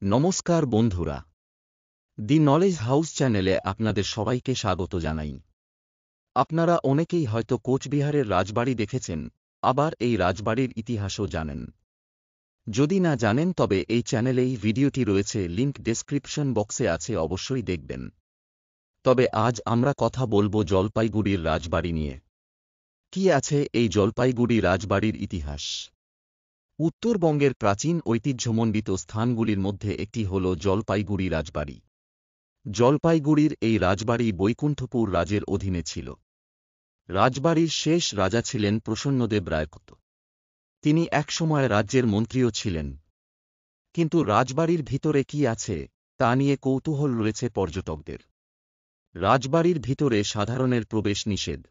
নমস্কার বন্ধুরা, দি knowledge house চ্যানেলে আপনাদের সবাইকে স্বাগত জানাই। আপনারা অনেকেই হয়তো কোচবিহারের রাজবাড়ি দেখেছেন, আবার এই রাজবাড়ির ইতিহাসও জানেন। যদি না জানেন তবে এই চ্যানেলেই ভিডিওটি রয়েছে, লিংক ডেসক্রিপশন বক্সে আছে, অবশ্যই দেখবেন। তবে আজ আমরা কথা বলবো জলপাইগুড়ির রাজবাড়ি নিয়ে। কি আছে এই জলপাইগুড়ি রাজবাড়ির ইতিহাস? উত্তরবঙ্গের প্রাচীন ঐতিহ্যমণ্ডিত স্থানগুলির মধ্যে একটি হল জলপাইগুড়ি রাজবাড়ি। জলপাইগুড়ির এই রাজবাড়ি বৈকুণ্ঠপুর রাজের অধীনে ছিল। রাজবাড়ির শেষ রাজা ছিলেন প্রসন্নদেব রায়কত। তিনি একসময় রাজ্যের মন্ত্রীও ছিলেন। কিন্তু রাজবাড়ির ভিতরে কি আছে তা নিয়ে কৌতূহল রয়েছে পর্যটকদের। রাজবাড়ির ভিতরে সাধারণের প্রবেশ নিষেধ।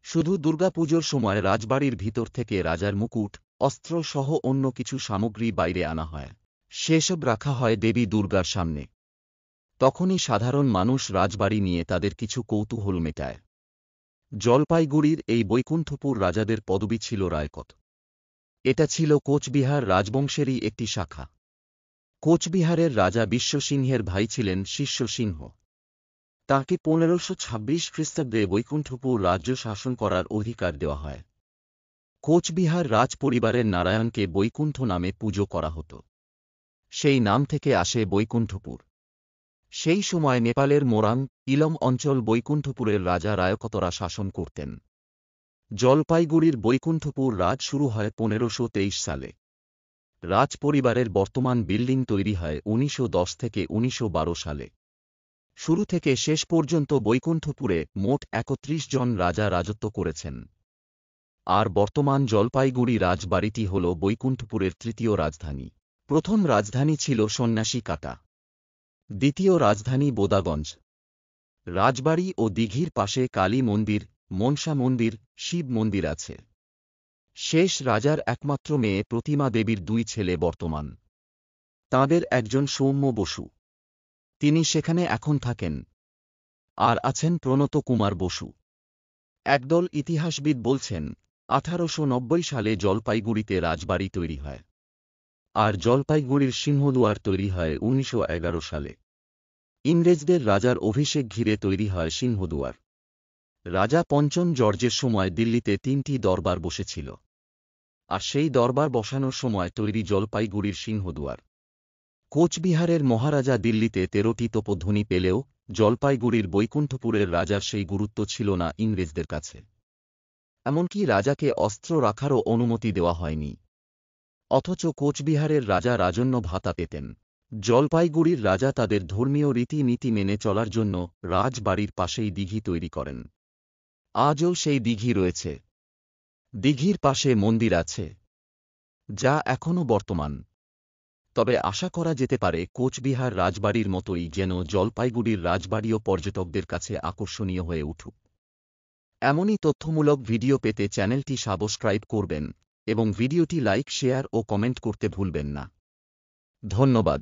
শুধু দুর্গাপুজোর সময় রাজবাড়ির ভিতর থেকে রাজার মুকুট, অস্ত্র সহ অন্য কিছু সামগ্রী বাইরে আনা হয়। সেসব রাখা হয় দেবী দুর্গার সামনে। তখনই সাধারণ মানুষ রাজবাড়ি নিয়ে তাদের কিছু কৌতূহল মেটায়। জলপাইগুড়ির এই বৈকুণ্ঠপুর রাজাদের পদবি ছিল রায়কত। এটা ছিল কোচবিহার রাজবংশেরই একটি শাখা। কোচবিহারের রাজা বিশ্বসিংহের ভাই ছিলেন শিষ্য সিংহ। তাঁকে 1526 খ্রিস্টাব্দে বৈকুণ্ঠপুর রাজ্য শাসন করার অধিকার দেওয়া হয়। কোচবিহার রাজ পরিবারের নারায়ণকে বৈকুণ্ঠ নামে পুজো করা হতো। সেই নাম থেকে আসে বৈকুণ্ঠপুর। সেই সময় নেপালের মোরাং, ইলম অঞ্চল বৈকুণ্ঠপুরের রাজা রায়কতরা শাসন করতেন। জলপাইগুড়ির বৈকুণ্ঠপুর রাজ শুরু হয় 1523 সালে। রাজ পরিবারের বর্তমান বিল্ডিং তৈরি হয় 1910 থেকে 1912 সালে। শুরু থেকে শেষ পর্যন্ত বৈকুণ্ঠপুরে মোট 31 জন রাজা রাজত্ব করেছেন। আর বর্তমান জলপাইগুড়ি রাজবাড়িটি হল বৈকুণ্ঠপুরের তৃতীয় রাজধানী। প্রথম রাজধানী ছিল সন্ন্যাসী কাটা। দ্বিতীয় রাজধানী বোদাগঞ্জ। রাজবাড়ি ও দিঘির পাশে কালী মন্দির, মনসা মন্দির, শিব মন্দির আছে। শেষ রাজার একমাত্র মেয়ে প্রতিমা দেবীর 2 ছেলে বর্তমান। তাঁদের একজন সৌম্য বসু, তিনি সেখানে এখন থাকেন। আর আছেন প্রণত কুমার বসু। একদল ইতিহাসবিদ বলছেন 1890 সালে জলপাইগুড়িতে রাজবাড়ি তৈরি হয়। আর জলপাইগুড়ির সিংহদুয়ার তৈরি হয় 1911 সালে। ইংরেজদের রাজার অভিষেক ঘিরে তৈরি হয় সিংহদুয়ার। রাজা পঞ্চম জর্জের সময় দিল্লিতে 3টি দরবার বসেছিল। আর সেই দরবার বসানোর সময় তৈরি জলপাইগুড়ির সিংহদুয়ার। কোচবিহারের মহারাজা দিল্লিতে 13টি তোপধ্বনি পেলেও জলপাইগুড়ির বৈকুণ্ঠপুরের রাজার সেই গুরুত্ব ছিল না ইংরেজদের কাছে। এমনকি রাজাকে অস্ত্র রাখারও অনুমতি দেওয়া হয়নি। অথচ কোচবিহারের রাজা রাজন্য ভাতা পেতেন। জলপাইগুড়ির রাজা তাদের ধর্মীয় রীতিনীতি মেনে চলার জন্য রাজবাড়ির পাশেই দিঘি তৈরি করেন। আজও সেই দিঘি রয়েছে। দিঘির পাশে মন্দির আছে, যা এখনও বর্তমান। তবে আশা করা যেতে পারে কোচবিহার রাজবাড়ির মতোই যেন জলপাইগুড়ির রাজবাড়িও পর্যটকদের কাছে আকর্ষণীয় হয়ে উঠুক। এমনই তথ্যমূলক ভিডিও পেতে চ্যানেলটি সাবস্ক্রাইব করবেন এবং ভিডিওটি লাইক, শেয়ার ও কমেন্ট করতে ভুলবেন না। ধন্যবাদ।